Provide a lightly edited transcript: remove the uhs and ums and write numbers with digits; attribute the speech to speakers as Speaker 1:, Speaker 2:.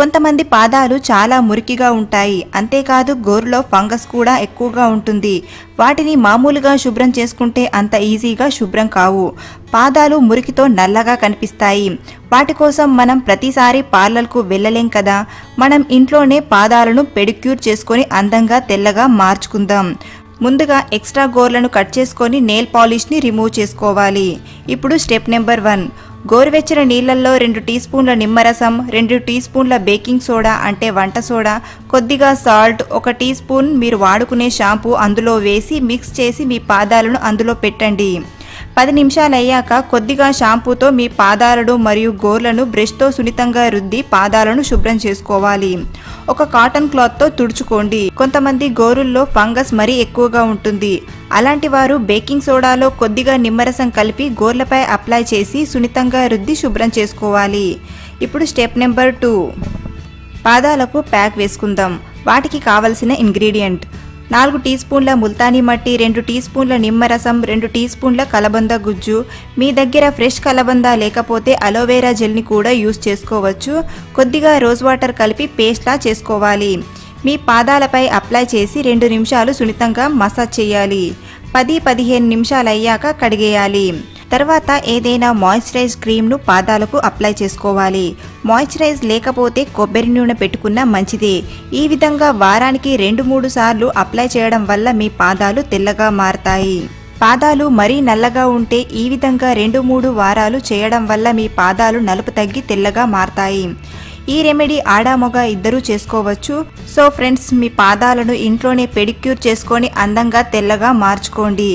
Speaker 1: కొంతమంది పాదాలు చాలా మురికిగా ఉంటాయి, అంతేకాదు గోరులో ఫంగస్ కూడా ఎక్కువగా ఉంటుంది. వాటిని మామూలుగా శుభ్రం చేసుకుంటే అంత ఈజీగా శుభ్రం కావు. పాదాలు మురికితో నల్లగా కనిపిస్తాయి. వాటి కోసం మనం ప్రతిసారి పార్లర్కు వెళ్ళలేం కదా. మనం ఇంట్లోనే పాదాలను పెడిక్యూర్ చేసుకొని అందంగా తెల్లగా మార్చుకుందాం. ముందుగా ఎక్స్ట్రా గోర్లను కట్ చేసుకొని నెయిల్ పాలిష్ని రిమూవ్ చేసుకోవాలి. ఇప్పుడు స్టెప్ నెంబర్ 1, గోరువెచ్చని నీళ్ళల్లో 2 టీ స్పూన్ల నిమ్మరసం, 2 టీ స్పూన్ల బేకింగ్ సోడా అంటే వంట సోడా, కొద్దిగా సాల్ట్, 1 టీ స్పూన్ మీరు వాడుకునే షాంపూ అందులో వేసి మిక్స్ చేసి మీ పాదాలను అందులో పెట్టండి. 10 నిమిషాలు అయ్యాక కొద్దిగా షాంపూతో మీ పాదాలను మరియు గోర్లను బ్రష్తో సున్నితంగా రుద్ది పాదాలను శుభ్రం చేసుకోవాలి. ఒక కాటన్ క్లాత్తో తుడుచుకోండి. కొంతమంది గోరుల్లో ఫంగస్ మరీ ఎక్కువగా ఉంటుంది. అలాంటి వారు బేకింగ్ సోడాలో కొద్దిగా నిమ్మరసం కలిపి గోర్లపై అప్లై చేసి సున్నితంగా రుద్ది శుభ్రం చేసుకోవాలి. ఇప్పుడు స్టెప్ నెంబర్ 2, పాదాలకు ప్యాక్ వేసుకుందాం. వాటికి కావలసిన ఇంగ్రీడియంట్: 4 టీ స్పూన్ల ముల్తానీ మట్టి, 2 టీ స్పూన్ల నిమ్మరసం, 2 టీ స్పూన్ల కలబంద గుజ్జు. మీ దగ్గర ఫ్రెష్ కలబంద లేకపోతే అలోవెరా జెల్ని కూడా యూస్ చేసుకోవచ్చు. కొద్దిగా రోజ్ వాటర్ కలిపి పేస్ట్లా చేసుకోవాలి. మీ పాదాలపై అప్లై చేసి 2 నిమిషాలు సున్నితంగా మసాజ్ చేయాలి. 10-15 నిమిషాలు అయ్యాక కడిగేయాలి. తర్వాత ఏదైనా మాయిశ్చరైజ్ క్రీమ్ను పాదాలకు అప్లై చేసుకోవాలి. మాయిశ్చరైజ్ లేకపోతే కొబ్బరి నూనె పెట్టుకున్నా మంచిదే. ఈ విధంగా వారానికి 2-3 సార్లు అప్లై చేయడం వల్ల మీ పాదాలు తెల్లగా మారతాయి. పాదాలు మరీ నల్లగా ఉంటే ఈ విధంగా 2-3 వారాలు చేయడం వల్ల మీ పాదాలు నలుపు తగ్గి తెల్లగా మారతాయి. ఈ రెమెడీ ఆడామొగ ఇద్దరూ చేసుకోవచ్చు. సో ఫ్రెండ్స్, మీ పాదాలను ఇంట్లోనే పెడిక్యూర్ చేసుకొని అందంగా తెల్లగా మార్చుకోండి.